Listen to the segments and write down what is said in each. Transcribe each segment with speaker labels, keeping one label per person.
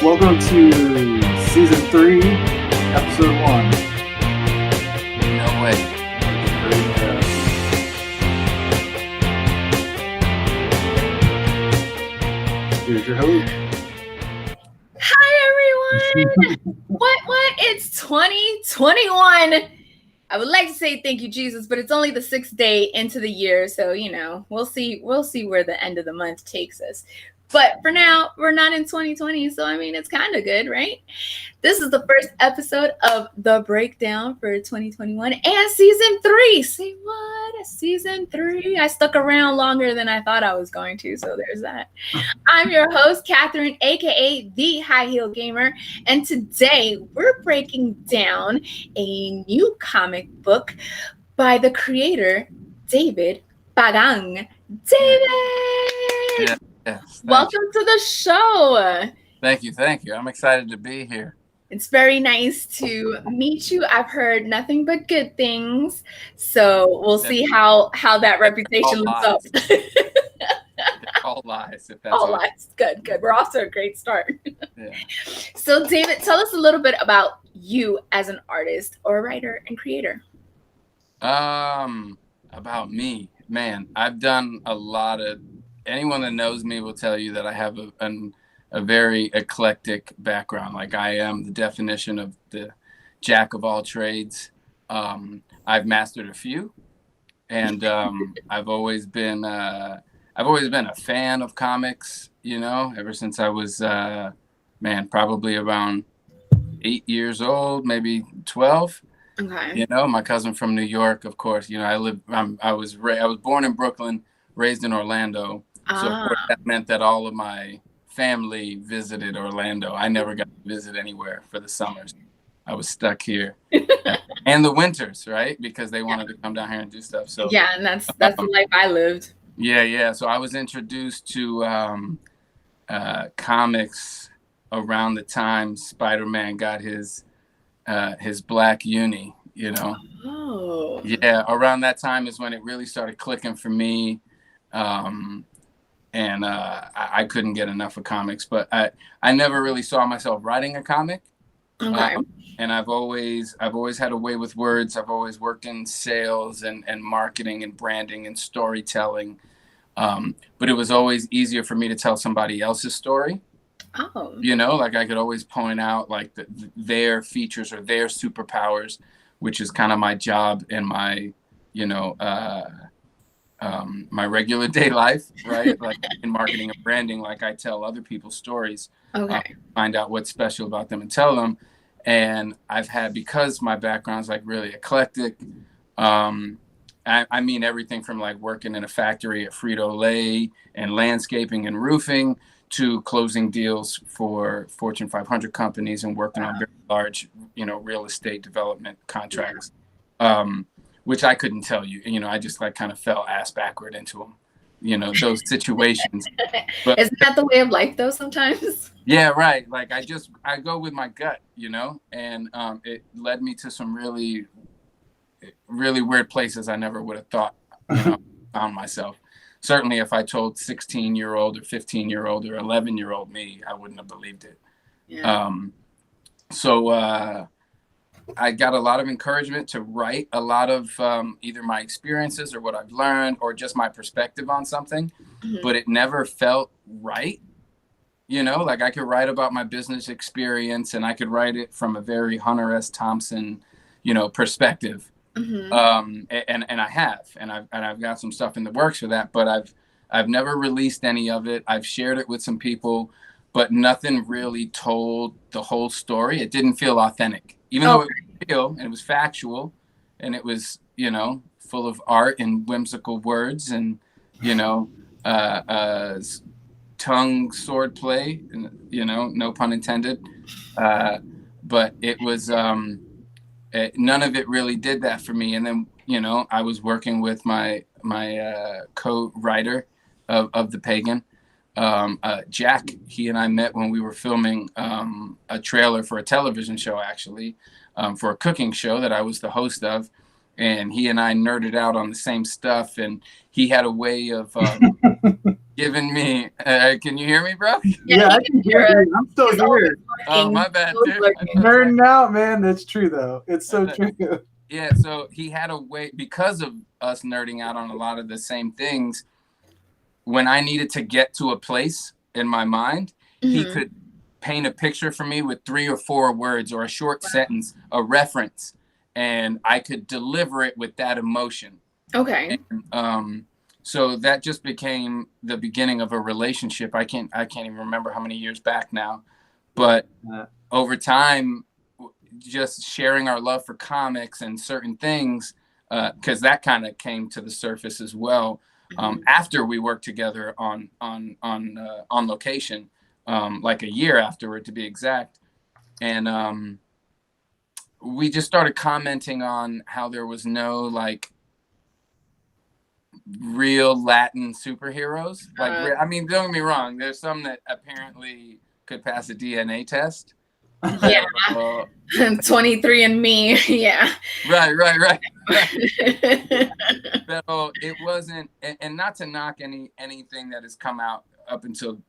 Speaker 1: Welcome to Season 3, Episode 1.
Speaker 2: No way.
Speaker 1: Here's your host.
Speaker 3: Hi, everyone. What? It's 2021. I would like to say thank you, Jesus, but it's only the 6th day into the year. So, we'll see where the end of the month takes us. But for now, we're not in 2020. So, it's kind of good, right? This is the first episode of The Breakdown for 2021 and Season 3. Say what? Season 3. I stuck around longer than I thought I was going to. So there's that. I'm your host, Catherine, a.k.a. The High Heel Gamer. And today we're breaking down a new comic book by the creator, David Pagan. David!
Speaker 2: Yes,
Speaker 3: Welcome to the show.
Speaker 2: Thank you. I'm excited to be here.
Speaker 3: It's very nice to meet you. I've heard nothing but good things. So we'll see how that reputation looks up.
Speaker 2: All lies. If that's
Speaker 3: all lies. Good. We're off to a great start.
Speaker 2: Yeah.
Speaker 3: So David, tell us a little bit about you as an artist or writer and creator.
Speaker 2: About me, man, I've done a lot of. Anyone that knows me will tell you that I have a very eclectic background. Like, I am the definition of the jack of all trades. I've mastered a few, and I've always been a fan of comics. Ever since I was probably around 8 years old, maybe 12.
Speaker 3: Okay.
Speaker 2: My cousin from New York, of course. I was born in Brooklyn, raised in Orlando. So of course, that meant that all of my family visited Orlando. I never got to visit anywhere for the summers. I was stuck here. And the winters, right? Because they wanted to come down here and do stuff. So
Speaker 3: yeah, and that's the life I lived.
Speaker 2: Yeah. So I was introduced to comics around the time Spider-Man got his black uni,
Speaker 3: Oh.
Speaker 2: Yeah, around that time is when it really started clicking for me. And I couldn't get enough of comics, but I never really saw myself writing a comic.
Speaker 3: Okay.
Speaker 2: And I've always had a way with words. I've always worked in sales and marketing and branding and storytelling. But it was always easier for me to tell somebody else's story.
Speaker 3: Oh.
Speaker 2: Like I could always point out like their features or their superpowers, which is kind of my job and my, my regular day life, right? Like in marketing and branding, like I tell other people's stories,
Speaker 3: Okay.
Speaker 2: Find out what's special about them and tell them. And I've had, because my background's like really eclectic, I mean everything from like working in a factory at Frito-Lay and landscaping and roofing to closing deals for Fortune 500 companies and working on very large, real estate development contracts. Which I couldn't tell you, I just like kind of fell ass backward into them, those situations. But
Speaker 3: isn't that the way of life though sometimes?
Speaker 2: Yeah, right. Like I go with my gut, and it led me to some really, really weird places I never would have thought, found myself. Certainly if I told 16-year-old or 15-year-old or 11-year-old me, I wouldn't have believed it.
Speaker 3: Yeah.
Speaker 2: So I got a lot of encouragement to write a lot of either my experiences or what I've learned or just my perspective on something, but it never felt right. Like I could write about my business experience and I could write it from a very Hunter S. Thompson, perspective. And I have, and I've got some stuff in the works for that, but I've never released any of it. I've shared it with some people, but nothing really told the whole story. It didn't feel authentic. Even though it was real and it was factual and it was, full of art and whimsical words and, tongue sword play, no pun intended. But it was, none of it really did that for me. And then, I was working with my co-writer of The Pagan, Jack. He and I met when we were filming a trailer for a television show, actually, for a cooking show that I was the host of. And he and I nerded out on the same stuff. And he had a way of giving me. Can you hear me, bro?
Speaker 1: Yeah, I can hear you. I'm still
Speaker 3: He's always
Speaker 1: here.
Speaker 2: Oh, my bad,
Speaker 3: Always
Speaker 2: dude.
Speaker 3: lurking.
Speaker 1: Nerding out, man. That's true, though. It's so true.
Speaker 2: Yeah, so he had a way, because of us nerding out on a lot of the same things, when I needed to get to a place in my mind, he
Speaker 3: Mhm.
Speaker 2: could paint a picture for me with 3 or 4 words or a short sentence, a reference, and I could deliver it with that emotion.
Speaker 3: Okay.
Speaker 2: And, so that just became the beginning of a relationship. I can't even remember how many years back now, but over time, just sharing our love for comics and certain things, because that kind of came to the surface as well after we worked together on location, like a year afterward to be exact, and we just started commenting on how there was no like real Latin superheroes. Like, I mean, don't get me wrong. There's some that apparently could pass a DNA test.
Speaker 3: Yeah.
Speaker 2: Pero,
Speaker 3: 23 and me. Yeah.
Speaker 2: right. Pero it wasn't, and not to knock anything that has come out up until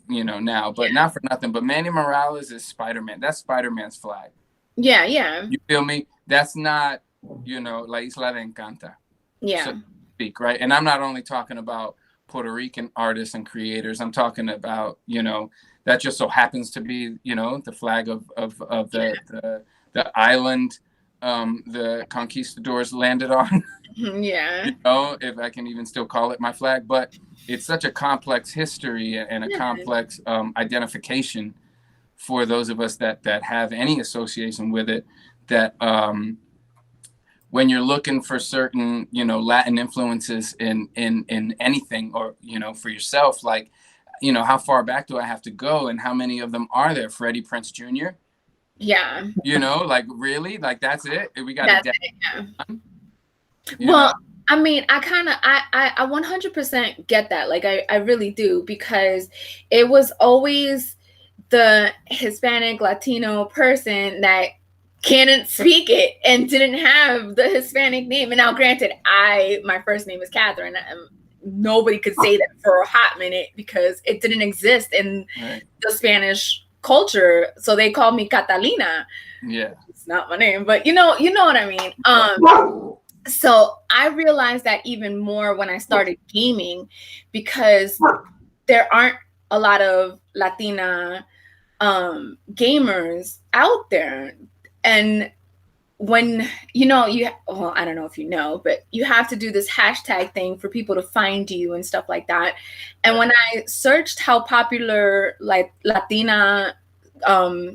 Speaker 2: now, but not for nothing. But Manny Morales is Spider-Man. That's Spider-Man's flag.
Speaker 3: Yeah.
Speaker 2: You feel me? That's not, La Isla de Encanta.
Speaker 3: Yeah.
Speaker 2: So to speak, right? And I'm not only talking about Puerto Rican artists and creators. I'm talking about, that just so happens to be, the flag of the island the conquistadors landed on.
Speaker 3: Yeah.
Speaker 2: If I can even still call it my flag. But it's such a complex history and a complex identification for those of us that have any association with it, that when you're looking for certain, Latin influences in anything, or, for yourself, like, how far back do I have to go and how many of them are there? Freddie Prinze Jr.?
Speaker 3: Yeah.
Speaker 2: Like, really? Like, that's it? We got to
Speaker 3: Well, I mean, I 100% get that. Like, I really do, because it was always the Hispanic Latino person that couldn't speak it and didn't have the Hispanic name. And now, granted, my first name is Catherine. Nobody could say that for a hot minute because it didn't exist in the Spanish culture. So they called me Catalina.
Speaker 2: Yeah.
Speaker 3: It's not my name, but you know what I mean? So I realized that even more when I started gaming, because there aren't a lot of Latina gamers out there. And when, I don't know if you know, but you have to do this hashtag thing for people to find you and stuff like that. And when I searched how popular like Latina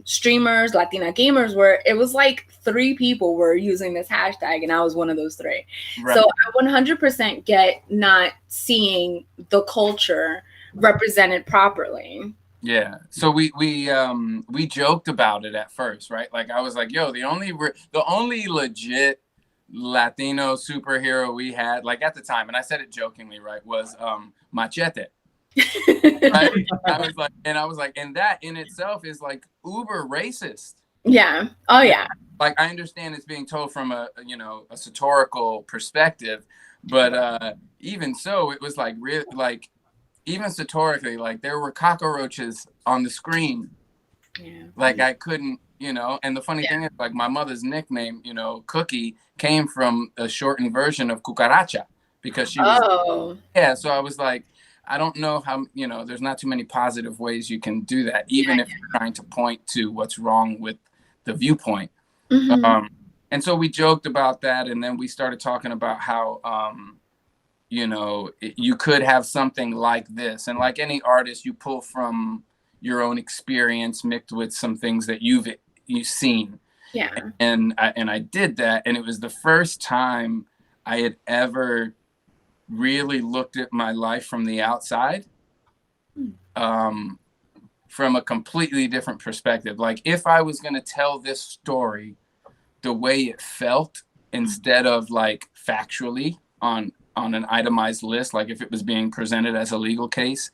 Speaker 3: streamers, Latina gamers were, it was like 3 people were using this hashtag, and I was one of those 3. Right. So I 100% get not seeing the culture represented properly.
Speaker 2: Yeah. So we joked about it at first, right? Like, I was like, yo, the only legit Latino superhero we had, like, at the time, and I said it jokingly, right, was Machete. Right? I was like, and that in itself is like uber racist.
Speaker 3: Yeah. Oh yeah.
Speaker 2: Like, I understand it's being told from a satirical perspective, but even so, it was like really, like, even satirically, like, there were cockroaches on the screen. Yeah. Like, I couldn't, and the funny thing is, like, my mother's nickname, Cookie, came from a shortened version of cucaracha, because she was, so I was like, I don't know how, there's not too many positive ways you can do that, even if you're trying to point to what's wrong with the viewpoint. Mm-hmm. And so we joked about that, and then we started talking about how, you could have something like this. And like any artist, you pull from your own experience mixed with some things that you've seen.
Speaker 3: Yeah.
Speaker 2: And I did that. And it was the first time I had ever really looked at my life from the outside, from a completely different perspective. Like, if I was going to tell this story the way it felt, instead of like factually on an itemized list, like if it was being presented as a legal case,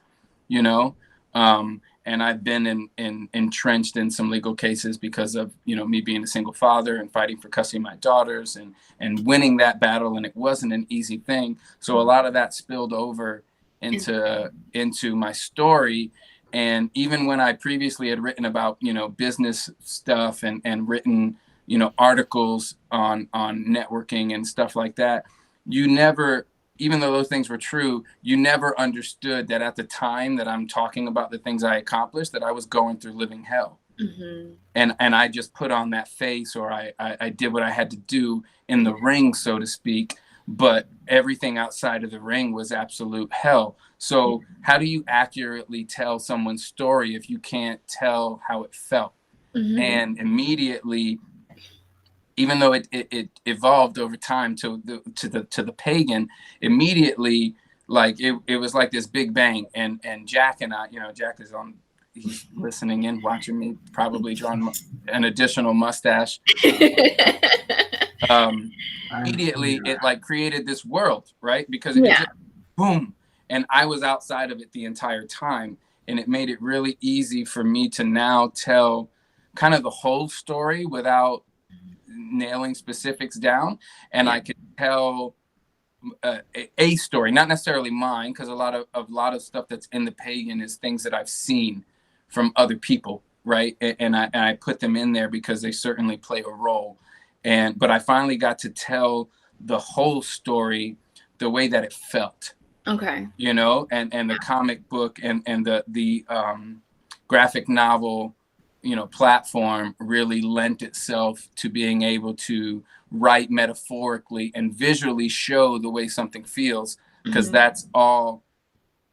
Speaker 2: and I've been entrenched in some legal cases because of, me being a single father and fighting for custody of my daughters and winning that battle. And it wasn't an easy thing. So a lot of that spilled over into my story. And even when I previously had written about, you know, business stuff and written, you know, articles on networking and stuff like that, you never, even though those things were true, you never understood that at the time that I'm talking about the things I accomplished, that I was going through living hell.
Speaker 3: Mm-hmm.
Speaker 2: And I just put on that face, or I did what I had to do in the ring, so to speak. But everything outside of the ring was absolute hell. So how do you accurately tell someone's story if you can't tell how it felt?
Speaker 3: Mm-hmm.
Speaker 2: And immediately, even though it evolved over time to the pagan, immediately, like it was like this big bang. And Jack and I, you know, Jack is on, he's listening in, watching me, probably drawing an additional mustache. Immediately it like created this world, right? Because it just boom, and I was outside of it the entire time, and it made it really easy for me to now tell kind of the whole story without nailing specifics down. And I could tell a story, not necessarily mine, because a lot of stuff that's in the pagan is things that I've seen from other people, right? And I put them in there because they certainly play a role. But I finally got to tell the whole story the way that it felt.
Speaker 3: Okay.
Speaker 2: You know, and the comic book and the graphic novel, you know, platform really lent itself to being able to write metaphorically and visually show the way something feels, because that's all.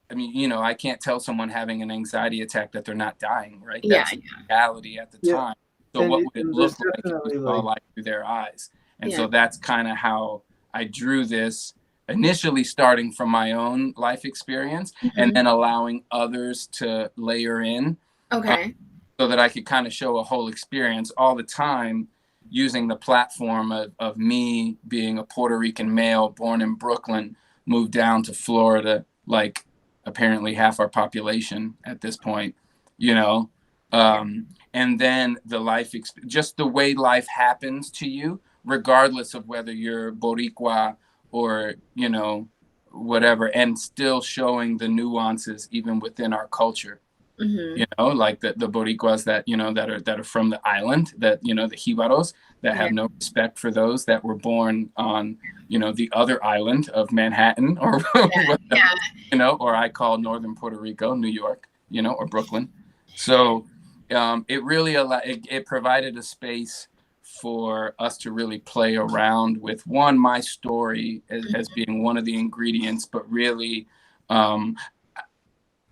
Speaker 2: I mean, you know, I can't tell someone having an anxiety attack that they're not dying, right? That's the reality at the time. So what would it look like if we saw light through their eyes? And so that's kind of how I drew this, initially starting from my own life experience and then allowing others to layer in.
Speaker 3: Okay.
Speaker 2: So that I could kind of show a whole experience, all the time using the platform of me being a Puerto Rican male born in Brooklyn, moved down to Florida, like apparently half our population at this point, you know, and then the life, just the way life happens to you, regardless of whether you're Boricua or, you know, whatever, and still showing the nuances even within our culture. You know, like the Boricuas that, you know, that are from the island, that, you know, the Jibaros that have no respect for those that were born on, you know, the other island of Manhattan or whatever, you know, or I call Northern Puerto Rico, New York, you know, or Brooklyn. So it really it provided a space for us to really play around with my story as being one of the ingredients, but really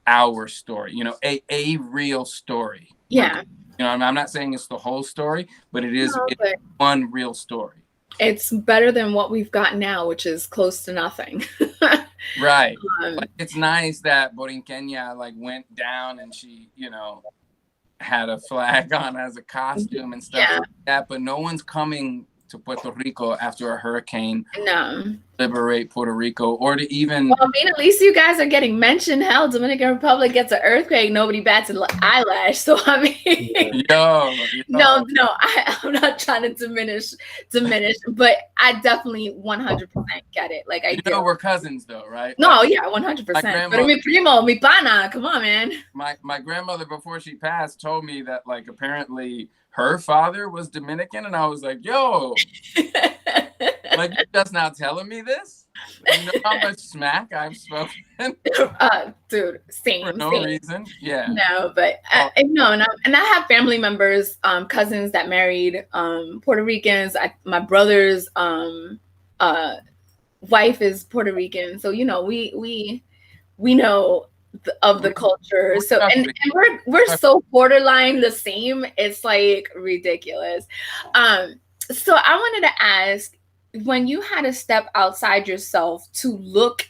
Speaker 2: our story, you know, a real story.
Speaker 3: Yeah.
Speaker 2: You know, I'm not saying it's the whole story, but it's one real story.
Speaker 3: It's better than what we've got now, which is close to nothing.
Speaker 2: Right. Like, it's nice that Borinqueña like went down and she, you know, had a flag on as a costume and stuff like that, but no one's coming to Puerto Rico after a hurricane.
Speaker 3: No.
Speaker 2: Liberate Puerto Rico, or to even.
Speaker 3: Well, I mean, at least you guys are getting mentioned. Hell, Dominican Republic gets an earthquake, nobody bats an eyelash. So I mean,
Speaker 2: yo.
Speaker 3: No, I'm not trying to diminish, but I definitely 100% get it. Like I do.
Speaker 2: We're cousins though, right?
Speaker 3: No, yeah, 100%. But mi primo, mi pana, come on, man.
Speaker 2: My grandmother, before she passed, told me that like apparently her father was Dominican, and I was like, yo. Like, you're just now telling me this? You know how much smack I've spoken?
Speaker 3: Dude, same.
Speaker 2: For no reason. Yeah.
Speaker 3: No, but no, and I have family members, cousins that married Puerto Ricans. My brother's wife is Puerto Rican, so you know we know of the culture. So and we're so borderline the same. It's like ridiculous. So I wanted to ask, when you had to step outside yourself to look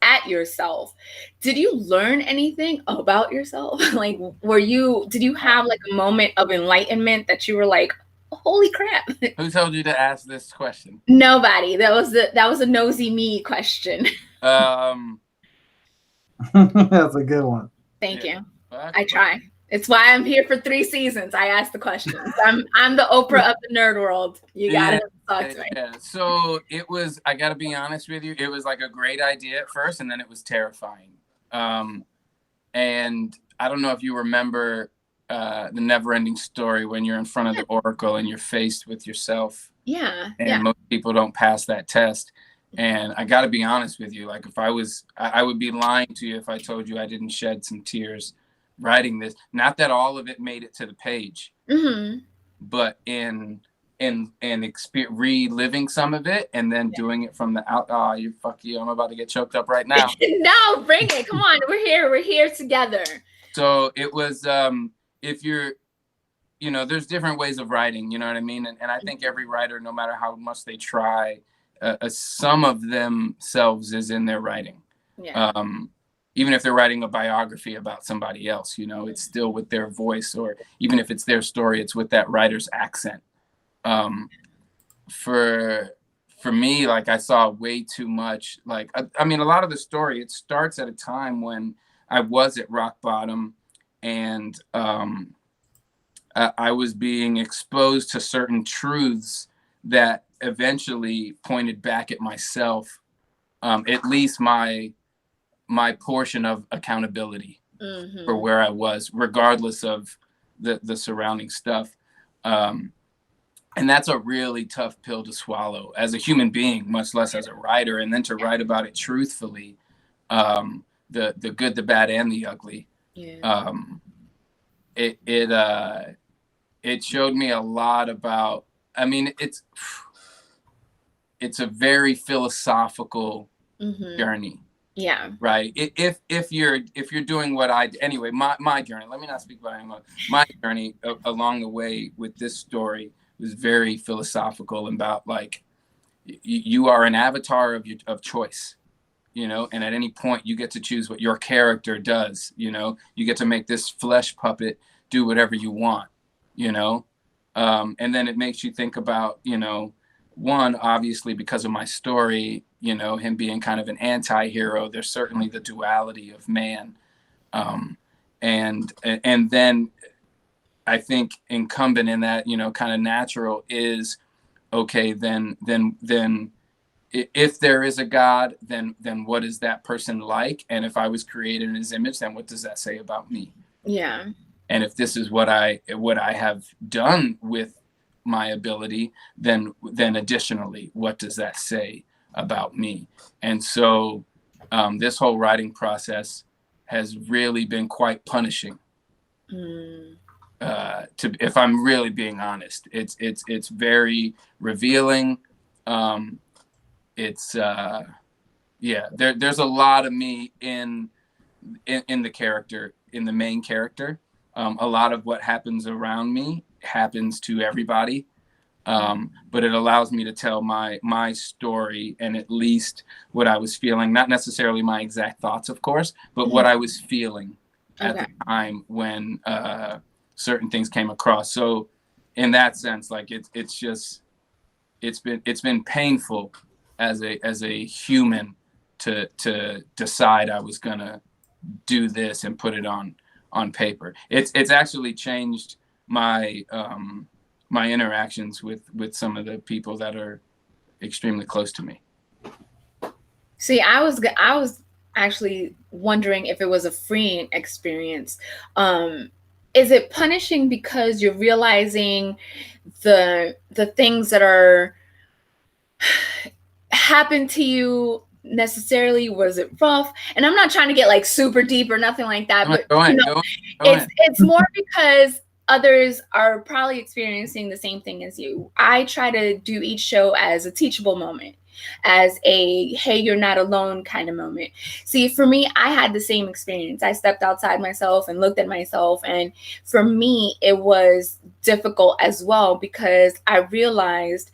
Speaker 3: at yourself, did you learn anything about yourself? Like, did you have like a moment of enlightenment that you were like, holy crap?
Speaker 2: Who told you to ask this question?
Speaker 3: Nobody. That was a nosy me question.
Speaker 1: That's a good one.
Speaker 3: Thank you. I try. It's why I'm here for 3 seasons. I ask the questions. I'm the Oprah of the nerd world. You gotta talk to me.
Speaker 2: Yeah. So it was, I gotta be honest with you, it was like a great idea at first, and then it was terrifying. And I don't know if you remember the Never-Ending Story, when you're in front of the oracle and you're faced with yourself.
Speaker 3: Yeah.
Speaker 2: And most people don't pass that test. And I got to be honest with you, like, if I would be lying to you if I told you I didn't shed some tears writing this. Not that all of it made it to the page, but in reliving some of it and then doing it from the out. Oh, fuck you! I'm about to get choked up right now.
Speaker 3: No, bring it. Come on, we're here together. So
Speaker 2: it was if you're, there's different ways of writing, you know what I mean? And I think every writer, no matter how much they try, some of themselves is in their writing.
Speaker 3: Yeah.
Speaker 2: Even if they're writing a biography about somebody else, it's still with their voice, or even if it's their story, it's with that writer's accent. For me, like, I saw way too much. Like, I mean, a lot of the story, it starts at a time when I was at rock bottom, and I was being exposed to certain truths that eventually pointed back at myself, at least my portion of accountability for where I was, regardless of the surrounding stuff. And that's a really tough pill to swallow as a human being, much less as a writer. And then to write about it truthfully, the good, the bad, and the ugly. Yeah. It showed me a lot about, I mean, it's a very philosophical journey.
Speaker 3: Yeah.
Speaker 2: Right. If you're doing what anyway, my journey, let me not speak about anyone. My journey along the way with this story was very philosophical about, like, you are an avatar of choice, and at any point you get to choose what your character does. You get to make this flesh puppet do whatever you want, and then it makes you think about, one, obviously because of my story, him being kind of an anti-hero. There's certainly the duality of man. And then I think incumbent in that, kind of natural is, okay, then if there is a God, then what is that person like? And if I was created in his image, then what does that say about me?
Speaker 3: Yeah.
Speaker 2: And if this is what I have done with my ability, then additionally, what does that say about me? And so this whole writing process has really been quite punishing. If I'm really being honest, it's very revealing. There's a lot of me in the character, in the main character. A lot of what happens around me happens to everybody. But it allows me to tell my story, and at least what I was feeling, not necessarily my exact thoughts, of course, but what I was feeling at the time when certain things came across. So in that sense, like, it's been painful as a human to decide I was gonna do this and put it on paper. It's actually changed my my interactions with some of the people that are extremely close to me.
Speaker 3: See, I was actually wondering if it was a freeing experience. Is it punishing because you're realizing the things that are happen to you necessarily? Was it rough? And I'm not trying to get like super deep or nothing like that, but it's more because others are probably experiencing the same thing as you. I try to do each show as a teachable moment, as a, hey, you're not alone kind of moment. See, for me, I had the same experience. I stepped outside myself and looked at myself. And for me, it was difficult as well, because I realized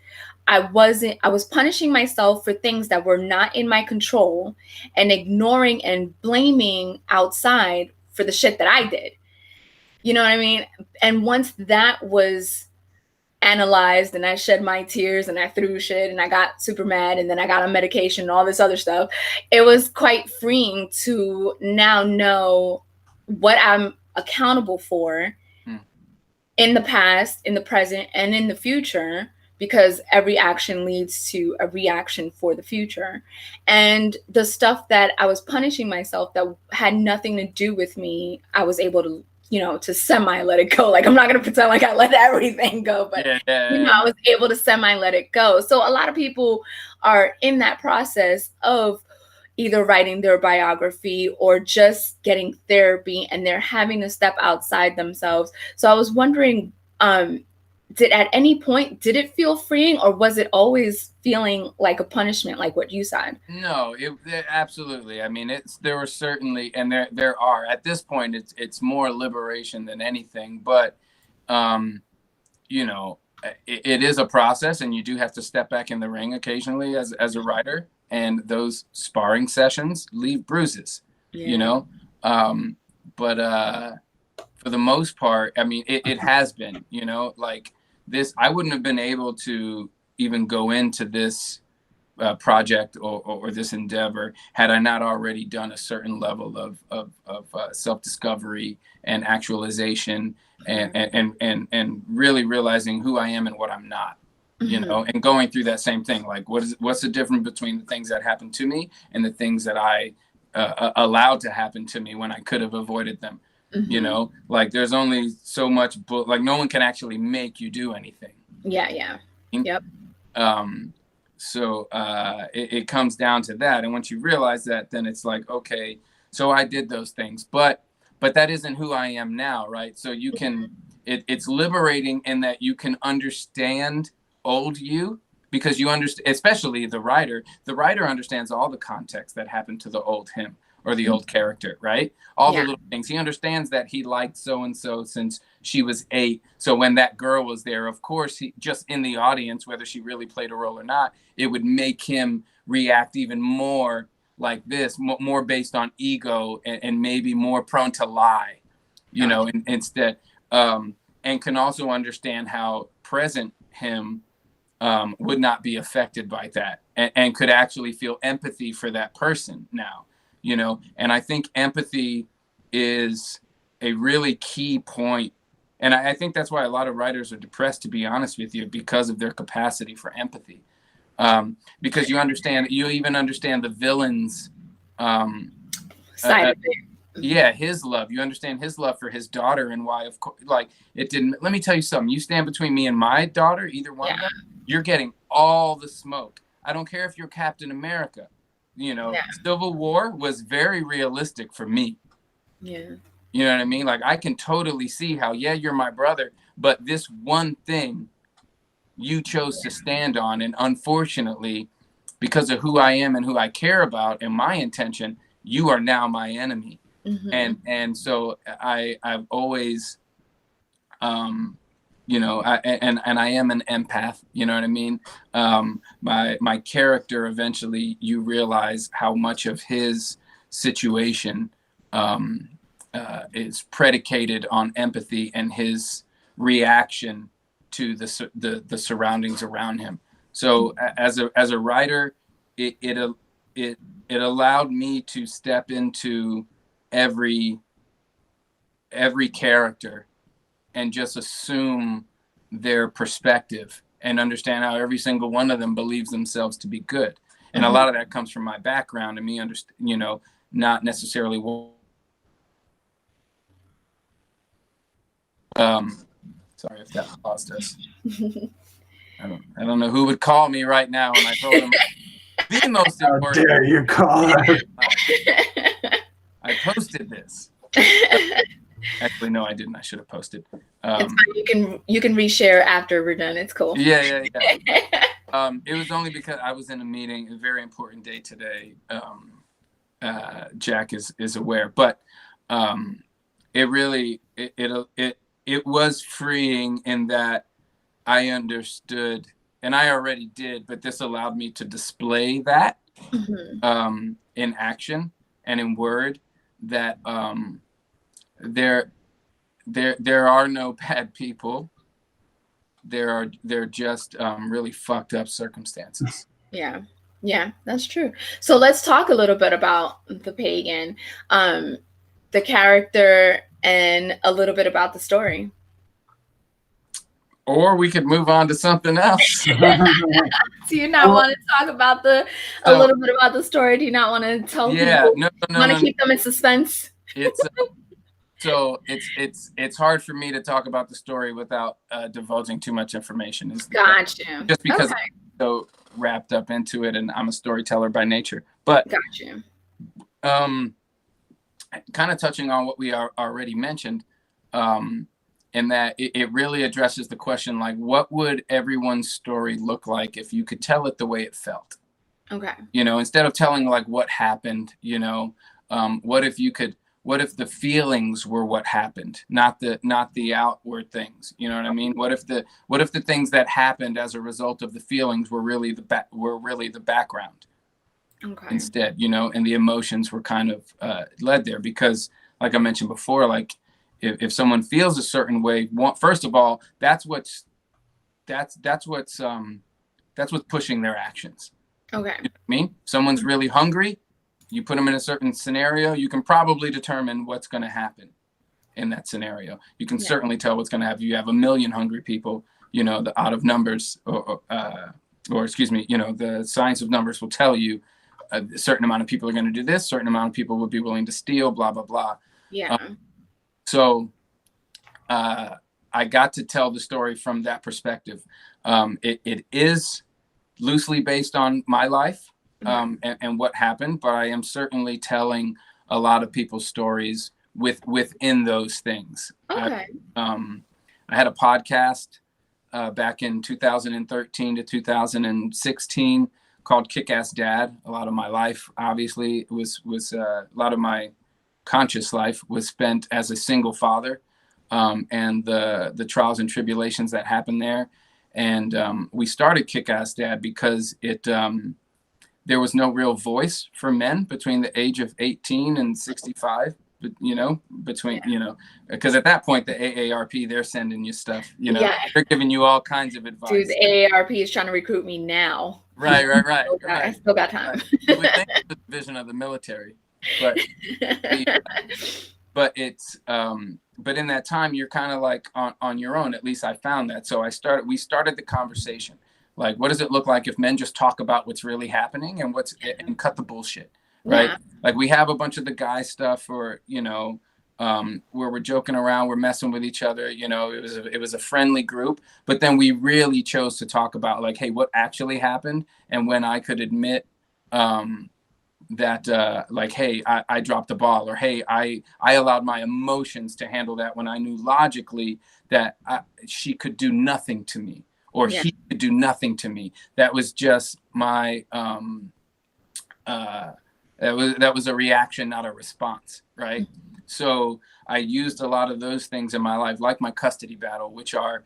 Speaker 3: I was punishing myself for things that were not in my control and ignoring and blaming outside for the shit that I did. You know what I mean? And once that was analyzed and I shed my tears and I threw shit and I got super mad and then I got on medication and all this other stuff, it was quite freeing to now know what I'm accountable for in the past, in the present, and in the future, because every action leads to a reaction for the future. And the stuff that I was punishing myself that had nothing to do with me, I was able to, to semi let it go. Like, I'm not going to pretend like I let everything go, but I was able to semi let it go. So a lot of people are in that process of either writing their biography or just getting therapy, and they're having to step outside themselves. So I was wondering, at any point, did it feel freeing, or was it always feeling like a punishment, like what you said?
Speaker 2: No, it absolutely. I mean, there were certainly, and there are, at this point, it's more liberation than anything, but, it is a process, and you do have to step back in the ring occasionally as a writer, and those sparring sessions leave bruises, but for the most part, I mean, it has been, like this, I wouldn't have been able to even go into this project or this endeavor had I not already done a certain level of self-discovery and actualization and really realizing who I am and what I'm not, and going through that same thing. Like, what's the difference between the things that happened to me and the things that I allowed to happen to me when I could have avoided them? Like, there's only so much, like, no one can actually make you do anything.
Speaker 3: Yeah. Yep.
Speaker 2: So it comes down to that. And once you realize that, then it's like, okay, so I did those things, but that isn't who I am now, right? So you can, it's liberating in that you can understand old you, because you understand, especially the writer understands all the context that happened to the old him or the old character, right? All the little things. He understands that he liked so-and-so since she was 8. So when that girl was there, of course, he just in the audience, whether she really played a role or not, it would make him react even more like this, more based on ego and maybe more prone to lie, instead, and can also understand how present him would not be affected by that and could actually feel empathy for that person now. And I think empathy is a really key point. And I think that's why a lot of writers are depressed, to be honest with you, because of their capacity for empathy. Because you even understand the villain's
Speaker 3: side of it.
Speaker 2: Yeah, his love. You understand his love for his daughter and why, of course, like, it didn't. Let me tell you something. You stand between me and my daughter, either one of them, you're getting all the smoke. I don't care if you're Captain America. Civil War was very realistic for me.
Speaker 3: Yeah.
Speaker 2: You know what I mean? Like, I can totally see how, you're my brother, but this one thing you chose to stand on, and unfortunately, because of who I am and who I care about and my intention, you are now my enemy. And so I've always, I am an empath, you know what I mean? My character, eventually you realize how much of his situation is predicated on empathy and his reaction to the surroundings around him. So as a writer, it allowed me to step into every character and just assume their perspective and understand how every single one of them believes themselves to be good. And a lot of that comes from my background and me not necessarily. Sorry if that paused us. I don't know who would call me right now, and I told him the most important.
Speaker 1: How dare you call her?
Speaker 2: I posted this. Actually, no, I didn't. I should have posted.
Speaker 3: It's fine. You can reshare after we're done. It's cool.
Speaker 2: Yeah. It was only because I was in a meeting, a very important day today. Jack is aware, but it really it was freeing in that I understood, and I already did, but this allowed me to display that in action and in word, that there are no bad people. They're just really fucked up circumstances.
Speaker 3: Yeah, that's true. So let's talk a little bit about the Pagan, the character, and a little bit about the story.
Speaker 2: Or we could move on to something else.
Speaker 3: Do you not want to talk about a little bit about the story? Do you not want to tell people?
Speaker 2: No.
Speaker 3: Want to keep them in suspense?
Speaker 2: It's it's hard for me to talk about the story without divulging too much information.
Speaker 3: Gotcha.
Speaker 2: Just because I'm so wrapped up into it, and I'm a storyteller by nature. But
Speaker 3: gotcha.
Speaker 2: Kind of touching on what we already mentioned. And that it really addresses the question, like, what would everyone's story look like if you could tell it the way it felt?
Speaker 3: Okay.
Speaker 2: Instead of telling like what happened, what if the feelings were what happened, not the outward things? You know what I mean? What if the things that happened as a result of the feelings were really the background? Okay. Instead, and the emotions were kind of led there, because like I mentioned before, like, if someone feels a certain way, first of all, that's what's pushing their actions. Okay. You know what I mean? Someone's really hungry, you put them in a certain scenario, you can probably determine what's going to happen in that scenario. You can certainly tell what's going to happen. You have 1 million hungry people, the out of numbers, or excuse me, the science of numbers will tell you a certain amount of people are going to do this, certain amount of people would be willing to steal, blah, blah, blah. Yeah. So I got to tell the story from that perspective. It is loosely based on my life and what happened, but I am certainly telling a lot of people's stories within those things. Okay. I had a podcast back in 2013 to 2016 called Kick-Ass Dad. A lot of my life, obviously, was a lot of my conscious life was spent as a single father, and the trials and tribulations that happened there. And we started Kick-Ass Dad because there was no real voice for men between the age of 18 and 65, because at that point the AARP, they're sending you stuff, they're giving you all kinds of advice.
Speaker 3: Dude, the AARP is trying to recruit me now.
Speaker 2: Right.
Speaker 3: I still got time.
Speaker 2: Right. You would think it's the division of the military. But but in that time you're kind of like on your own. At least I found that. So we started the conversation, like, what does it look like if men just talk about what's really happening and cut the bullshit, right? Like, we have a bunch of the guy stuff, or where we're joking around, we're messing with each other, it was a friendly group, but then we really chose to talk about, like, hey, what actually happened, and when I could admit that like, hey, I dropped the ball, or hey, I allowed my emotions to handle that when I knew logically that she could do nothing to me, or he could do nothing to me. That was just my that was a reaction, not a response, right? So I used a lot of those things in my life, like my custody battle, which are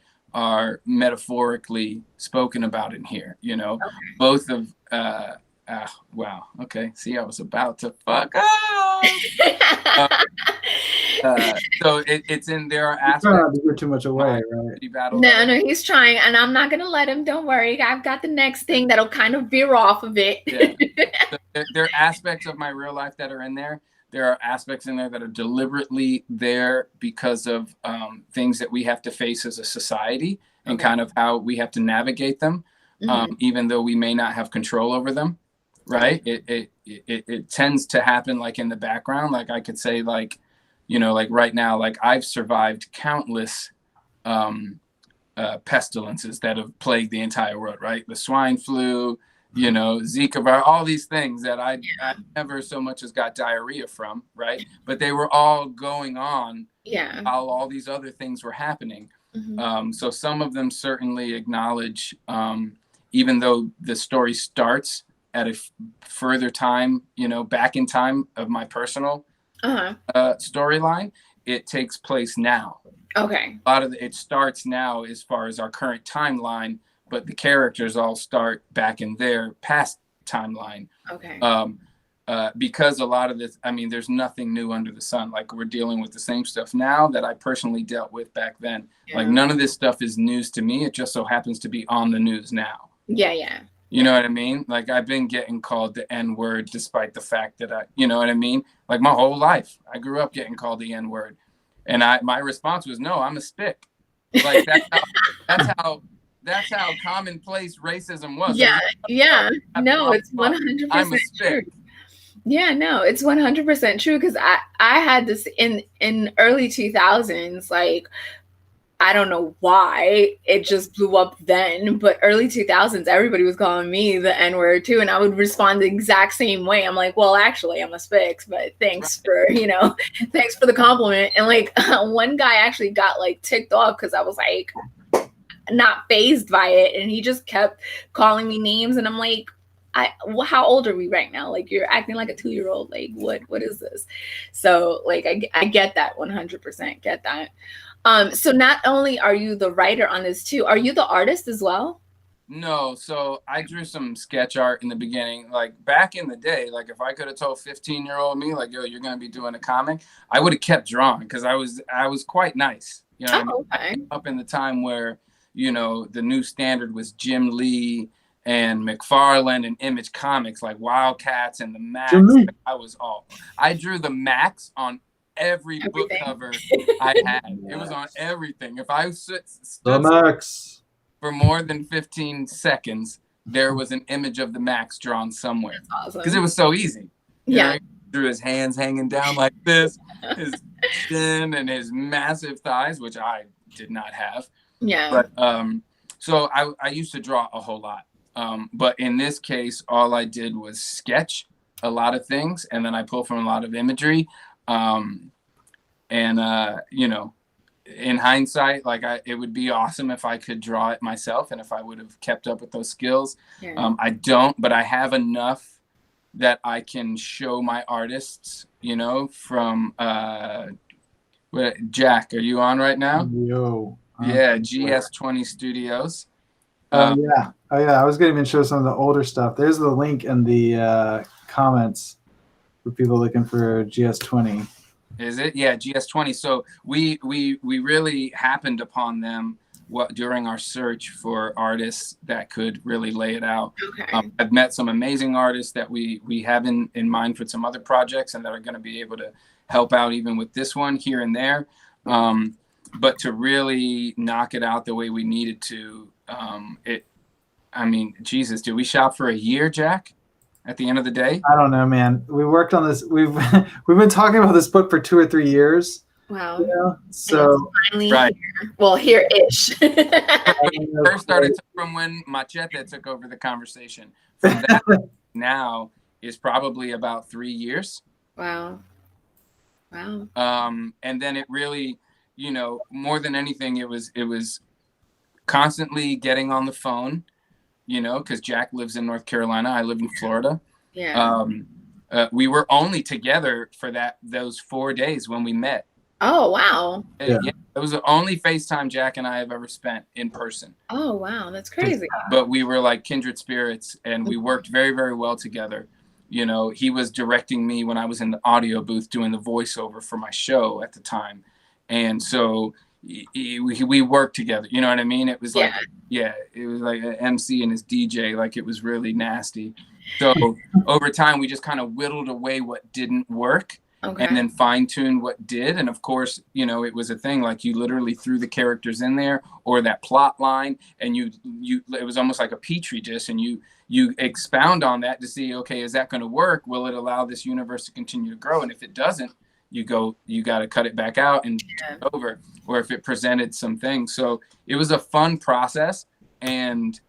Speaker 2: metaphorically spoken about in here, both of wow. Okay. See, I was about to fuck up. So it's in there are aspects.
Speaker 1: You're too much away, right?
Speaker 3: No, he's trying, and I'm not gonna let him. Don't worry. I've got the next thing that'll kind of veer off of it.
Speaker 2: So there are aspects of my real life that are in there. There are aspects in there that are deliberately there because of things that we have to face as a society, and kind of how we have to navigate them, even though we may not have control over them. Right. It tends to happen like in the background. Like I could say, like, like right now, like I've survived countless pestilences that have plagued the entire world. Right. The swine flu, Zika virus, all these things that I never so much as got diarrhea from. Right. But they were all going on while all these other things were happening. So some of them certainly acknowledge, even though the story starts at a further time, back in time of my personal storyline, it takes place now. Okay. A lot of it starts now as far as our current timeline, but the characters all start back in their past timeline. Okay. Because a lot of this, I mean, there's nothing new under the sun. Like, we're dealing with the same stuff now that I personally dealt with back then. Like, none of this stuff is news to me. It just so happens to be on the news now. Yeah. You know what I mean? Like, I've been getting called the N-word despite the fact that you know what I mean? Like, my whole life, I grew up getting called the N-word. And my response was, no, I'm a spick. Like, that's how commonplace racism was.
Speaker 3: Yeah, yeah. No, it's
Speaker 2: I'm a
Speaker 3: 100% true.
Speaker 2: spick.
Speaker 3: Yeah, no, it's 100% true because I had this in early 2000s, like I don't know why it just blew up then, but early 2000s, everybody was calling me the N-word too. And I would respond the exact same way. I'm like, well, actually, I'm a Spix, but thanks for, thanks for the compliment. And like one guy actually got like ticked off because I was like not phased by it. And he just kept calling me names. And I'm like, how old are we right now? Like you're acting like a 2-year-old. Like what is this? So like I get that 100%, get that. So not only are you the writer on this too, are you the artist as well?
Speaker 2: No, so I drew some sketch art in the beginning. Like back in the day, like if I could have told 15-year-old me, like, yo, you're gonna be doing a comic, I would have kept drawing because I was quite nice. You know what I mean?
Speaker 3: Okay.
Speaker 2: Up in the time where, the new standard was Jim Lee and McFarlane and Image Comics, like Wildcats and the Max. I drew the Max on every book cover I had. It was on everything. If I stood
Speaker 1: the Max
Speaker 2: for more than 15 seconds, there was an image of the Max drawn somewhere.
Speaker 3: That's
Speaker 2: because it was so easy.
Speaker 3: Yeah.
Speaker 2: Drew his hands hanging down like this, his chin and his massive thighs, which I did not have.
Speaker 3: Yeah.
Speaker 2: But so I used to draw a whole lot. But in this case, all I did was sketch a lot of things, and then I pull from a lot of imagery. In hindsight, like it would be awesome if I could draw it myself and if I would have kept up with those skills.
Speaker 3: Yeah.
Speaker 2: I don't, but I have enough that I can show my artists, from Jack, are you on right now?
Speaker 1: Yo.
Speaker 2: Yeah, GS20 Studios.
Speaker 1: Yeah. I was going to even show some of the older stuff. There's the link in the comments for people looking for GS20.
Speaker 2: Is it? Yeah, GS20. So we really happened upon them during our search for artists that could really lay it out.
Speaker 3: Okay.
Speaker 2: I've met some amazing artists that we have in mind for some other projects and that are going to be able to help out even with this one here and there. But to really knock it out the way we needed to, Jesus, did we shop for a year, Jack? At the end of the day,
Speaker 1: I don't know, man. We worked on this. We've been talking about this book for 2 or 3 years.
Speaker 3: Wow.
Speaker 1: So
Speaker 3: finally
Speaker 2: right.
Speaker 3: Here. Well, here-ish.
Speaker 2: First started from when Machete took over the conversation. From that now is probably about 3 years.
Speaker 3: Wow.
Speaker 2: And then it really, more than anything, it was constantly getting on the phone. Because Jack lives in North Carolina, I live in Florida.
Speaker 3: Yeah.
Speaker 2: We were only together for those 4 days when we met.
Speaker 3: Oh, wow.
Speaker 2: Yeah. It was the only FaceTime Jack and I have ever spent in person.
Speaker 3: Oh, wow. That's crazy.
Speaker 2: But we were like kindred spirits, and we worked very, very well together. He was directing me when I was in the audio booth doing the voiceover for my show at the time. And so we worked together. You know what I mean? It was like, it was like an MC and his DJ. Like it was really nasty. So over time, we just kind of whittled away what didn't work.
Speaker 3: Okay.
Speaker 2: And then fine-tune what did. And of course, it was a thing like you literally threw the characters in there or that plot line, and it was almost like a petri dish, and you expound on that to see, okay, is that going to work? Will it allow this universe to continue to grow? And if it doesn't, you got to cut it back out and start over, or if it presented some things. So it was a fun process, and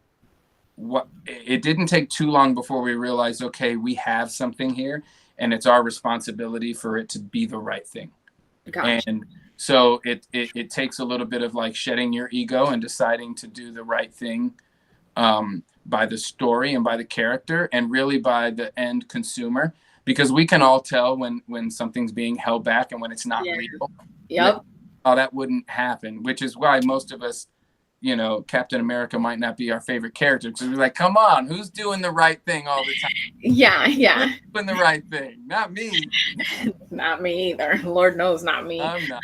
Speaker 2: it didn't take too long before we realized, okay, we have something here, and it's our responsibility for it to be the right thing.
Speaker 3: Gotcha.
Speaker 2: And so it takes a little bit of like shedding your ego and deciding to do the right thing by the story and by the character and really by the end consumer, because we can all tell when something's being held back and when it's not real.
Speaker 3: Yep.
Speaker 2: That wouldn't happen, which is why most of us, Captain America might not be our favorite character, because we're like, come on, who's doing the right thing all the time?
Speaker 3: Yeah.
Speaker 2: Who's doing the right thing? Not me.
Speaker 3: Not me either. Lord knows, not me.
Speaker 2: I'm not.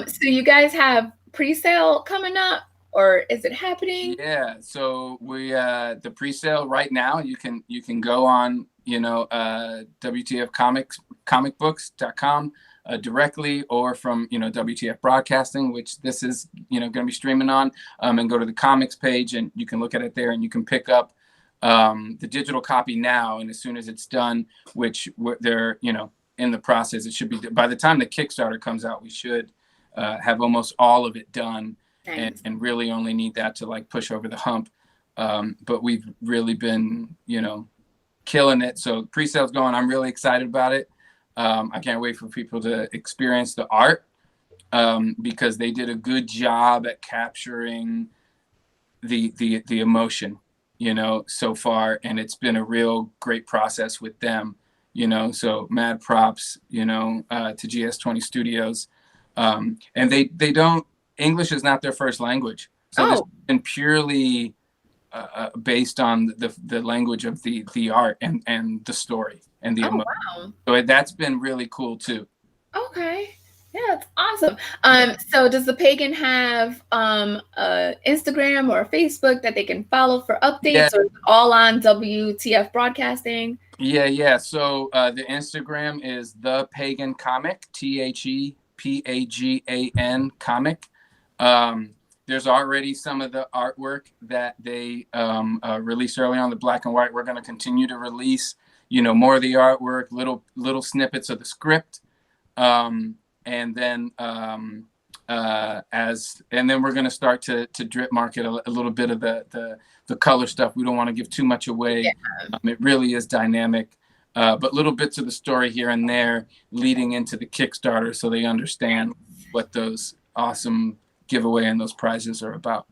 Speaker 3: So you guys have pre-sale coming up, or is it happening?
Speaker 2: Yeah. So we the pre-sale right now, you can go on, WTFcomicbooks.com. directly, or from, WTF Broadcasting, which this is, going to be streaming on, and go to the comics page, and you can look at it there, and you can pick up the digital copy now. And as soon as it's done, which they're, in the process, it should be, by the time the Kickstarter comes out, we should have almost all of it done.
Speaker 3: Nice.
Speaker 2: and really only need that to like push over the hump. But we've really been, killing it. So pre-sale's going. I'm really excited about it. I can't wait for people to experience the art, because they did a good job at capturing the emotion, so far. And it's been a real great process with them, so mad props, to GS20 Studios. And they don't, English is not their first language. So this has been purely based on the language of the art and the story and the emotion.
Speaker 3: Wow.
Speaker 2: So that's been really cool too.
Speaker 3: Okay. Yeah, that's awesome. So does the Pagan have Instagram or Facebook that they can follow for updates, or is it all on WTF Broadcasting?
Speaker 2: Yeah. So the Instagram is The Pagan Comic, ThePagan comic. There's already some of the artwork that they released early on, the black and white. We're going to continue to release, more of the artwork, little snippets of the script, and then we're going to start to drip market a little bit of the color stuff. We don't want to give too much away. Yeah. It really is dynamic, but little bits of the story here and there leading into the Kickstarter, so they understand what those awesome giveaway and those prizes are about.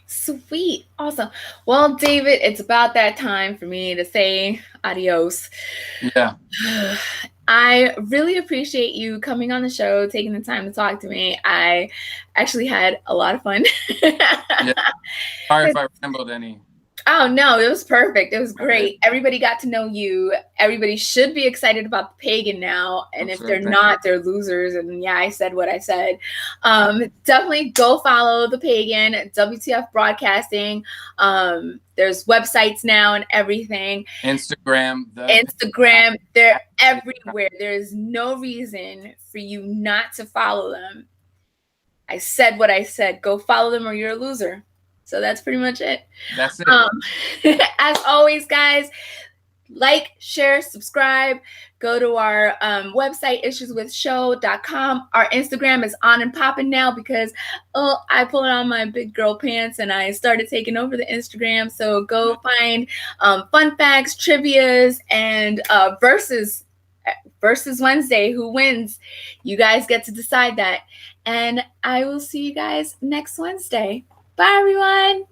Speaker 3: Sweet. Awesome. Well, David, it's about that time for me to say adios.
Speaker 2: Yeah.
Speaker 3: I really appreciate you coming on the show, taking the time to talk to me. I actually had a lot of fun.
Speaker 2: Yeah. Sorry if I rambled any.
Speaker 3: Oh, no, it was perfect. It was great. Everybody got to know you. Everybody should be excited about the Pagan now. And if they're not, they're losers. And yeah, I said what I said. Definitely go follow the Pagan, WTF Broadcasting. There's websites now and everything.
Speaker 2: Instagram.
Speaker 3: They're everywhere. There's no reason for you not to follow them. I said what I said. Go follow them or you're a loser. So that's pretty much it.
Speaker 2: That's it.
Speaker 3: As always, guys, like, share, subscribe. Go to our website, issueswithshow.com. Our Instagram is on and popping now because I pulled on my big girl pants and I started taking over the Instagram. So go find fun facts, trivias, and versus Wednesday. Who wins? You guys get to decide that. And I will see you guys next Wednesday. Bye, everyone.